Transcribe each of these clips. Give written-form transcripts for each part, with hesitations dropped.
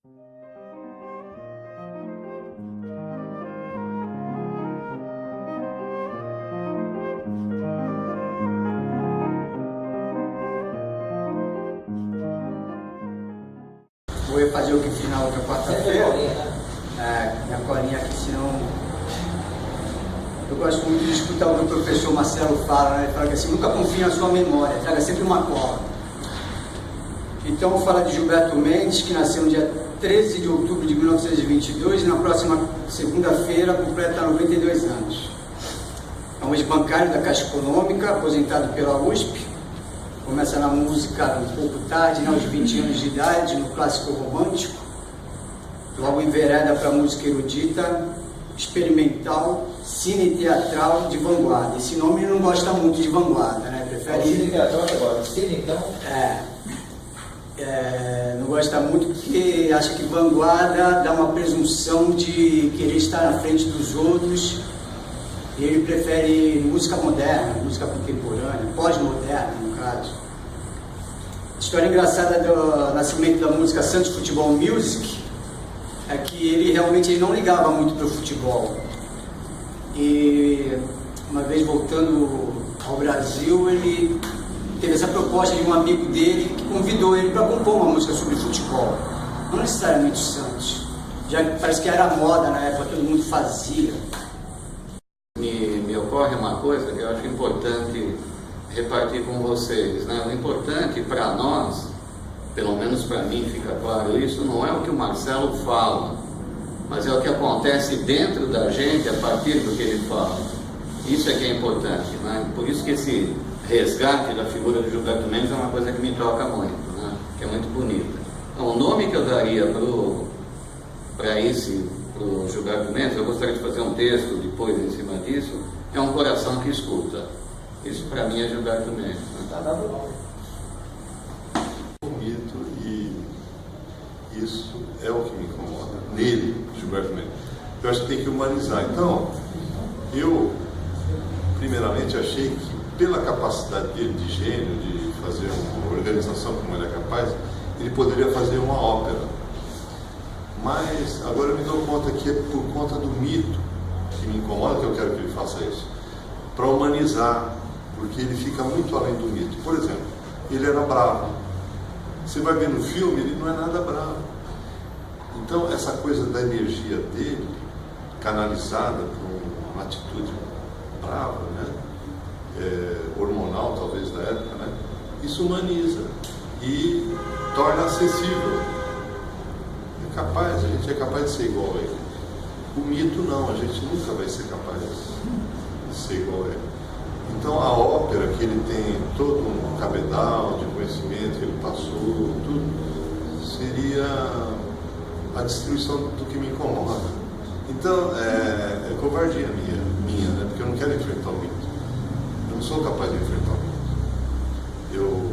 Vou fazer o que fiz na outra quarta-feira. Minha colinha aqui, senão... Eu gosto muito de escutar o que o professor Marcelo fala, né? Ele fala que assim, nunca confie na sua memória, traga sempre uma cola. Então, vou falar de Gilberto Mendes, que nasceu no dia 13 de outubro de 1922 e na próxima segunda-feira completa 92 anos. É um ex-bancário da Caixa Econômica, aposentado pela USP. Começa na música um pouco tarde, né, aos 20 anos de idade, no clássico romântico. Logo envereda para a música erudita, experimental, cine teatral de vanguarda. Esse nome ele não gosta muito de vanguarda, né? Prefere... Cine teatral agora, cine então? Não gosta muito porque acha que vanguarda dá uma presunção de querer estar na frente dos outros. Ele prefere música moderna, música contemporânea, pós-moderna, no caso. História engraçada do nascimento da música Santos Futebol Music é que ele realmente não ligava muito para o futebol. E uma vez voltando ao Brasil, ele teve essa proposta de um amigo dele que convidou ele para compor uma música sobre futebol. Não necessariamente Santos. Já parece que era moda na época, todo mundo fazia. Me ocorre uma coisa que eu acho importante repartir com vocês, né? O importante para nós, pelo menos para mim fica claro isso, não é o que o Marcelo fala, mas é o que acontece dentro da gente a partir do que ele fala. Isso é que é importante, né? Por isso que esse resgate da figura do Gilberto Mendes é uma coisa que me toca muito, né? Que é muito bonita. Então, o nome que eu daria para esse do Gilberto Mendes, eu gostaria de fazer um texto depois em cima disso, é Um Coração que Escuta. Isso para mim é Gilberto Mendes. Né? Um mito, e isso é o que me incomoda nele, Gilberto Mendes. Eu acho que tem que humanizar. Então, eu primeiramente achei que pela capacidade dele de gênio, de fazer uma organização como ele é capaz, ele poderia fazer uma ópera. Mas agora eu me dou conta que é por conta do mito que me incomoda que eu quero que ele faça isso, para humanizar, porque ele fica muito além do mito. Por exemplo, ele era bravo. Você vai ver no filme, ele não é nada bravo. Então, essa coisa da energia dele, canalizada por uma atitude brava, né? Hormonal, talvez, da época, né? Isso humaniza e torna acessível. A gente é capaz de ser igual a ele. O mito não, a gente nunca vai ser capaz de ser igual a ele. Então a ópera, que ele tem todo um cabedal de conhecimento que ele passou, tudo, seria a destruição do que me incomoda. Então é covardia minha, né? Porque eu não quero enfrentar o mito. Eu não sou capaz de enfrentar o mito. Eu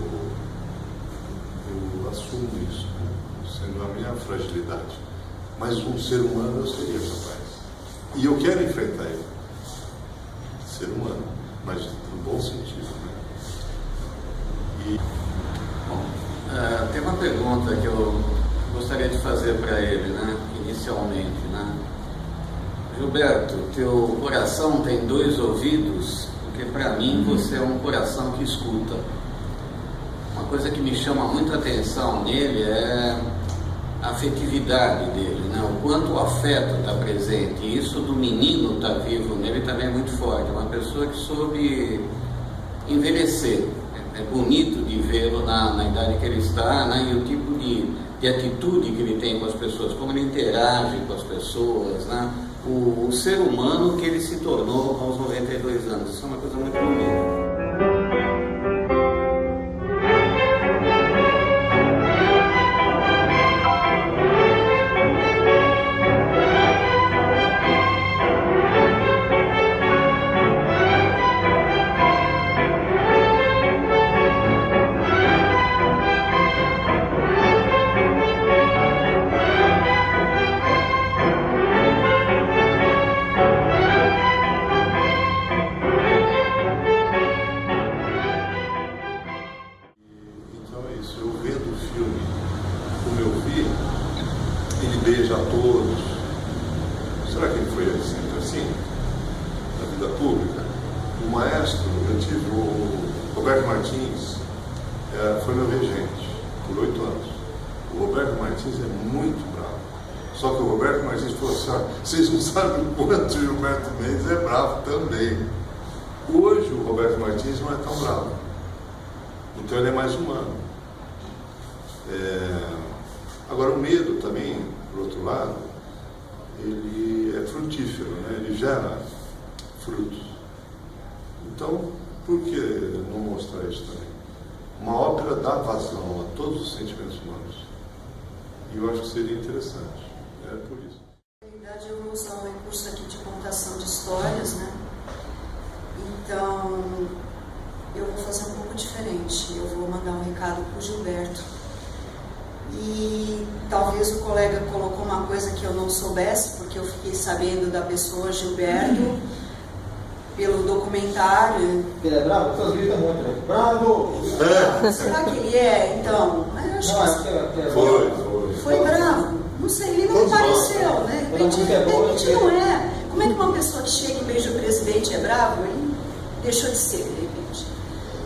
assumo isso, sendo a minha fragilidade. Mas um ser humano eu seria capaz. E eu quero enfrentar ele. Ser humano, mas no bom sentido. Né? Tem uma pergunta que eu gostaria de fazer para ele, né? Inicialmente, né? Gilberto, teu coração tem 2 ouvidos, porque para mim você é um coração que escuta. Uma coisa que me chama muita atenção nele é a afetividade dele, né? O quanto o afeto está presente, e isso do menino estar vivo nele também é muito forte. É uma pessoa que soube envelhecer. É bonito de vê-lo na idade que ele está, né? E o tipo de atitude que ele tem com as pessoas, como ele interage com as pessoas, né? O ser humano que ele se tornou aos 92 anos. Isso é uma coisa muito bonita. beija a todos. Será que ele foi sempre assim, na vida pública? O maestro, eu tive o Roberto Martins, foi meu regente por 8 anos. O Roberto Martins é muito bravo. Só que o Roberto Martins falou assim: ó, vocês não sabem o quanto o Gilberto Mendes é bravo também. Hoje o Roberto Martins não é tão bravo. Então ele é mais humano. Agora o medo também, por outro lado, ele é frutífero, né? Ele gera frutos. Então, por que não mostrar isso também? Uma ópera dá vazão a todos os sentimentos humanos. E eu acho que seria interessante. É por isso. Na verdade, eu vou usar um recurso aqui de contação de histórias, né? Então, eu vou fazer um pouco diferente. Eu vou mandar um recado para o Gilberto. E talvez o colega colocou uma coisa que eu não soubesse, porque eu fiquei sabendo da pessoa Gilberto pelo documentário. Ele é bravo? As pessoas gritam muito, né? Bravo! Será que ele é? Então, eu acho que foi bravo. Não sei, ele não apareceu, né? De repente não é. Como é que uma pessoa que chega e beija o presidente é bravo? Ele deixou de ser, de repente.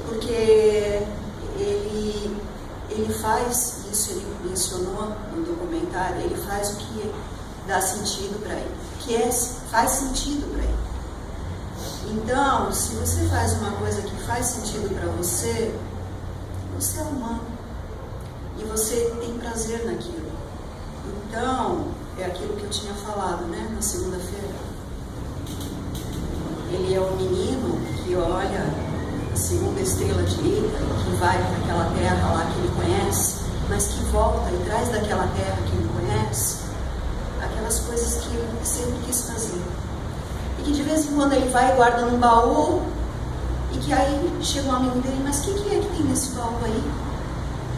Porque ele faz isso, ele mencionou no documentário, ele faz o que dá sentido para ele, faz sentido para ele. Então, se você faz uma coisa que faz sentido para você, você é humano e você tem prazer naquilo. Então, é aquilo que eu tinha falado, né, na segunda-feira. Ele é um menino que olha a segunda estrela direita, que vai para aquela terra lá que ele conhece, mas que volta e traz daquela terra que ele conhece aquelas coisas que ele sempre quis fazer. E que de vez em quando ele vai e guarda num baú, e que aí chega um amigo dele: mas o que é que tem nesse baú aí?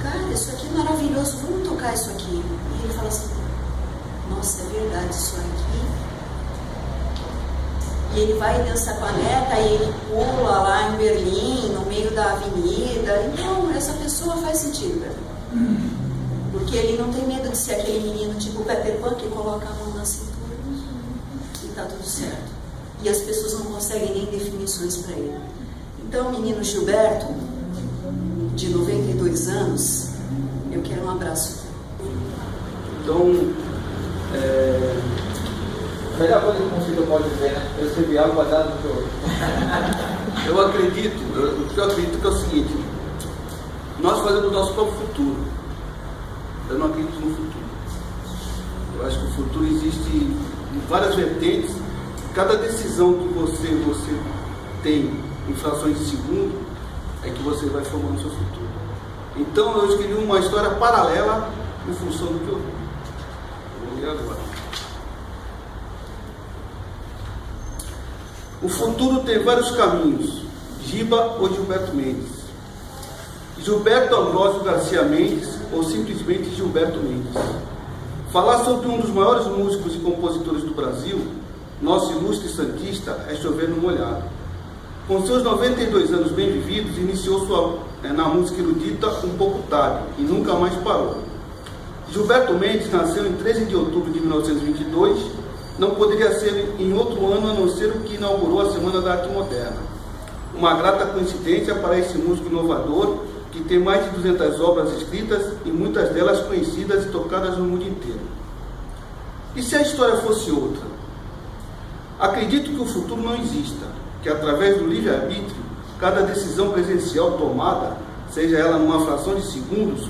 Cara, isso aqui é maravilhoso, vamos tocar isso aqui. E ele fala assim: nossa, é verdade, isso aqui. E ele vai dançar com a neta e ele pula lá em Berlim, no meio da avenida. Então, essa pessoa faz sentido para mim. Porque ele não tem medo de ser aquele menino tipo Peter Pan que coloca a mão na cintura e tá tudo certo. E as pessoas não conseguem nem definições para ele. Então, menino Gilberto, de 92 anos, eu quero um abraço. Então, a melhor coisa que o conselho pode dizer, né? Eu escrevi algo baseado no que eu Eu acredito que é o seguinte: nós fazemos o nosso próprio futuro. Eu não acredito no futuro. Eu acho que o futuro existe em várias vertentes. Cada decisão que você tem em frações de segundo é que você vai formando o seu futuro. Então eu escrevi uma história paralela em função do que eu vi. Vou ler agora. O futuro tem vários caminhos. Giba ou Gilberto Mendes. Gilberto Ambrósio Garcia Mendes ou simplesmente Gilberto Mendes. Falar sobre um dos maiores músicos e compositores do Brasil, nosso ilustre santista, é chover no molhado. Com seus 92 anos bem vividos, iniciou na música erudita um pouco tarde e nunca mais parou. Gilberto Mendes nasceu em 13 de outubro de 1922, não poderia ser em outro ano a não ser o que inaugurou a Semana da Arte Moderna. Uma grata coincidência para esse músico inovador, que tem mais de 200 obras escritas e muitas delas conhecidas e tocadas no mundo inteiro. E se a história fosse outra? Acredito que o futuro não exista, que através do livre-arbítrio, cada decisão presencial tomada, seja ela numa fração de segundos,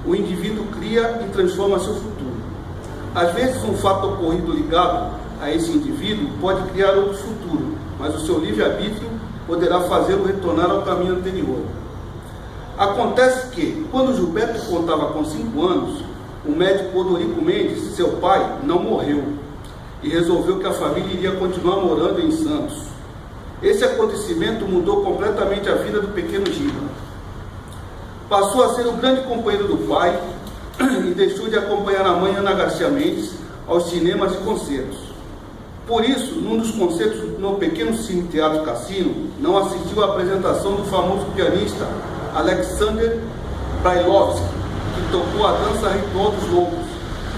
o indivíduo cria e transforma seu futuro. Às vezes um fato ocorrido ligado a esse indivíduo pode criar outro futuro, mas o seu livre-arbítrio poderá fazê-lo retornar ao caminho anterior. Acontece que, quando Gilberto contava com 5 anos, o médico Odorico Mendes, seu pai, não morreu e resolveu que a família iria continuar morando em Santos. Esse acontecimento mudou completamente a vida do pequeno Giba. Passou a ser o grande companheiro do pai e deixou de acompanhar a mãe Ana Garcia Mendes aos cinemas e concertos. Por isso, num dos concertos no pequeno Cine Teatro Cassino, não assistiu à apresentação do famoso pianista Alexander Brailovsky, que tocou a dança ritual dos lobos,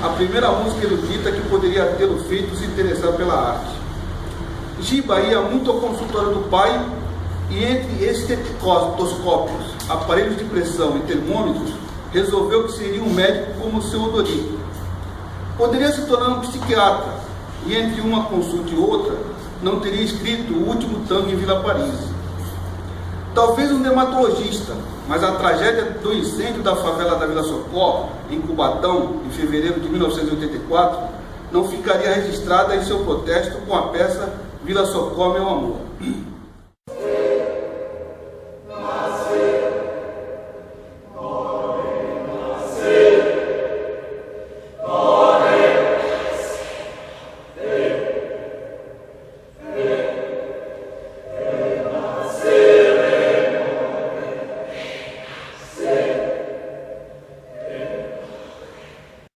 a primeira música erudita que poderia tê-lo feito se interessar pela arte. Giba ia muito ao consultório do pai e, entre estetoscópios, aparelhos de pressão e termômetros, resolveu que seria um médico como o seu Odorico. Poderia se tornar um psiquiatra e, entre uma consulta e outra, não teria escrito o último tango em Vila Paris. Talvez um dermatologista, mas a tragédia do incêndio da favela da Vila Socorro, em Cubatão, em fevereiro de 1984, não ficaria registrada em seu protesto com a peça Vila Socorro, Meu Amor.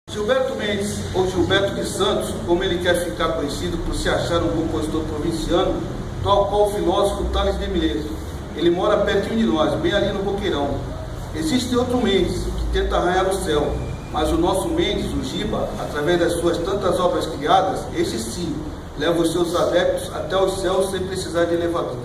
Gilberto Mendes, ou Gilberto de Santos, como ele quer ficar conhecido por se achar um compositor provinciano, tal qual o filósofo Tales de Mileto. Ele mora pertinho de nós, bem ali no Boqueirão. Existe outro Mendes, que tenta arranhar o céu, mas o nosso Mendes, o Giba, através das suas tantas obras criadas, esse sim, leva os seus adeptos até os céus sem precisar de elevador.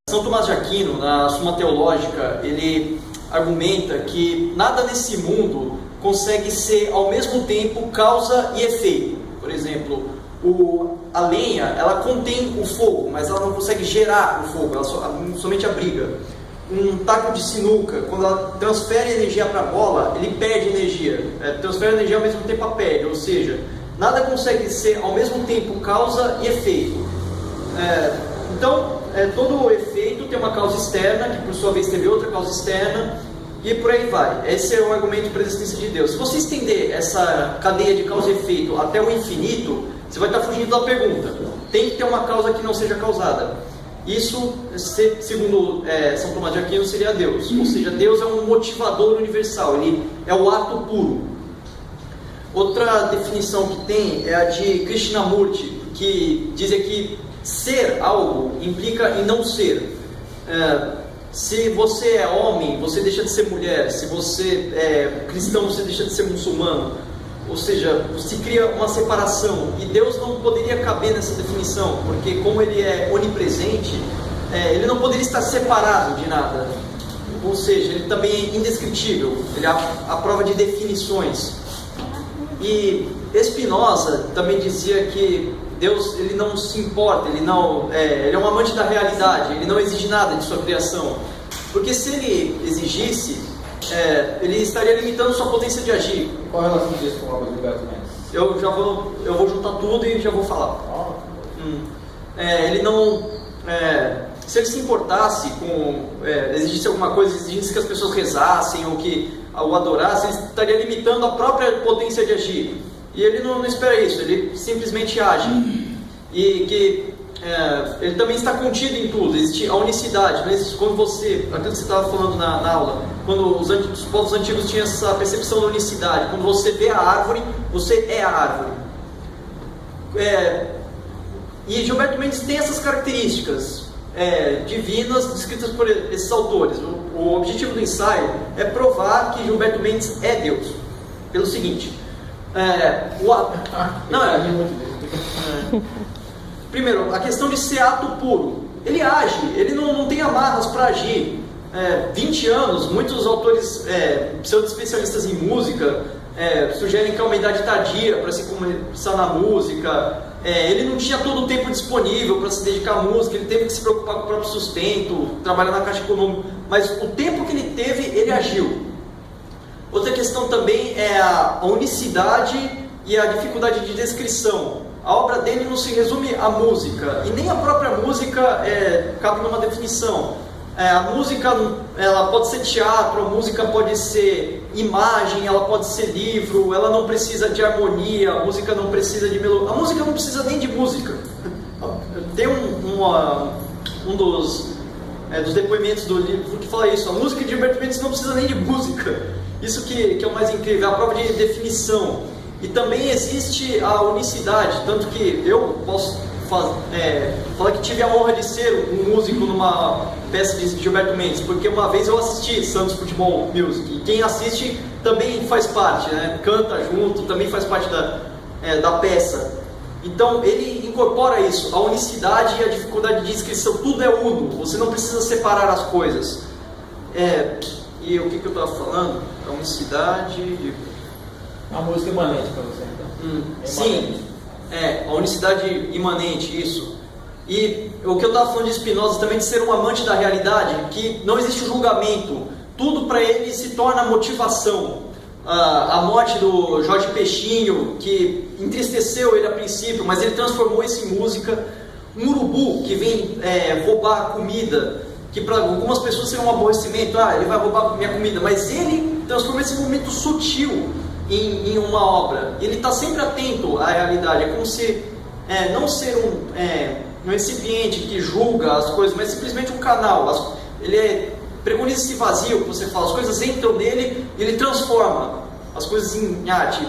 São Tomás de Aquino, na Suma Teológica, ele argumenta que nada nesse mundo consegue ser ao mesmo tempo causa e efeito. Por exemplo, a lenha, ela contém o fogo, mas ela não consegue gerar o fogo, ela somente abriga. Um taco de sinuca, quando ela transfere energia para a bola, ele perde energia. Transfere energia ao mesmo tempo a perde, ou seja, nada consegue ser ao mesmo tempo causa e efeito. Então, todo efeito tem uma causa externa, que por sua vez teve outra causa externa, e por aí vai. Esse é o argumento para a existência de Deus. Se você estender essa cadeia de causa e efeito até o infinito, você vai estar fugindo da pergunta. Tem que ter uma causa que não seja causada. Isso, segundo São Tomás de Aquino, seria Deus. Ou seja, Deus é um motivador universal, ele é o ato puro. Outra definição que tem é a de Krishnamurti, que diz que ser algo implica em não ser. Se você é homem, você deixa de ser mulher. Se você é cristão, você deixa de ser muçulmano. Ou seja, se cria uma separação. E Deus não poderia caber nessa definição, porque como Ele é onipresente, Ele não poderia estar separado de nada. Ou seja, Ele também é indescritível. Ele é a prova de definições. E Spinoza também dizia que Deus, ele não se importa, ele é um amante da realidade, ele não exige nada de sua criação. Porque se ele exigisse, ele estaria limitando sua potência de agir. Qual a relação disso com a obra de Gilberto Mendes? Eu vou juntar tudo e já vou falar. Ele não... se ele se importasse com... exigisse alguma coisa, exigisse que as pessoas rezassem ou que o adorassem, ele estaria limitando a própria potência de agir. E ele não espera isso, ele simplesmente age. E que ele também está contido em tudo, existe a unicidade. Não existe, quando aquilo que você estava falando na aula, quando os povos antigos tinham essa percepção da unicidade, quando você vê a árvore, você é a árvore. E Gilberto Mendes tem essas características divinas descritas por esses autores. O objetivo do ensaio é provar que Gilberto Mendes é Deus, pelo seguinte. Primeiro, a questão de ser ato puro. Ele age, ele não tem amarras para agir. 20 anos, muitos autores pseudo-especialistas em música sugerem que é uma idade tardia para se começar na música. Ele não tinha todo o tempo disponível para se dedicar à música, ele teve que se preocupar com o próprio sustento, trabalhar na Caixa Econômica, mas o tempo que ele teve, ele agiu. Outra questão também é a unicidade e a dificuldade de descrição. A obra dele não se resume à música, e nem a própria música cabe numa definição. A música ela pode ser teatro, a música pode ser imagem, ela pode ser livro, ela não precisa de harmonia, a música não precisa de melodia, a música não precisa nem de música. Tem um dos depoimentos do livro que fala isso, a música de Gilberto Mendes não precisa nem de música. Isso que é o mais incrível, é a prova de definição. E também existe a unicidade, tanto que eu posso falar que tive a honra de ser um músico numa peça de Gilberto Mendes, porque uma vez eu assisti Santos Futebol Music, e quem assiste também faz parte, né? Canta junto, também faz parte da peça. Então ele incorpora isso, a unicidade e a dificuldade de descrição, tudo é uno, você não precisa separar as coisas. E o que eu estava falando? A unicidade... Uma música imanente para você, então. Sim, a unicidade imanente, isso. E o que eu estava falando de Spinoza também, de ser um amante da realidade, que não existe julgamento, tudo para ele se torna motivação. A morte do Jorge Peixinho, que entristeceu ele a princípio, mas ele transformou isso em música. Um urubu que vem roubar a comida, que para algumas pessoas seria um aborrecimento, ele vai roubar minha comida, mas ele transforma esse momento sutil em uma obra. Ele está sempre atento à realidade, é como se não ser um recipiente que julga as coisas, mas simplesmente um canal. Ele preconiza esse vazio que você fala, as coisas entram nele e ele transforma as coisas em arte.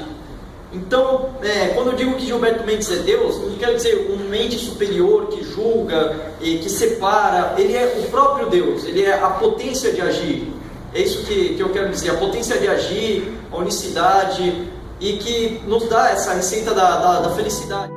Então, quando eu digo que Gilberto Mendes é Deus, não quero dizer um mente superior que julga e que separa. Ele é o próprio Deus, ele é a potência de agir. É isso que eu quero dizer, a potência de agir, a unicidade, e que nos dá essa receita da felicidade.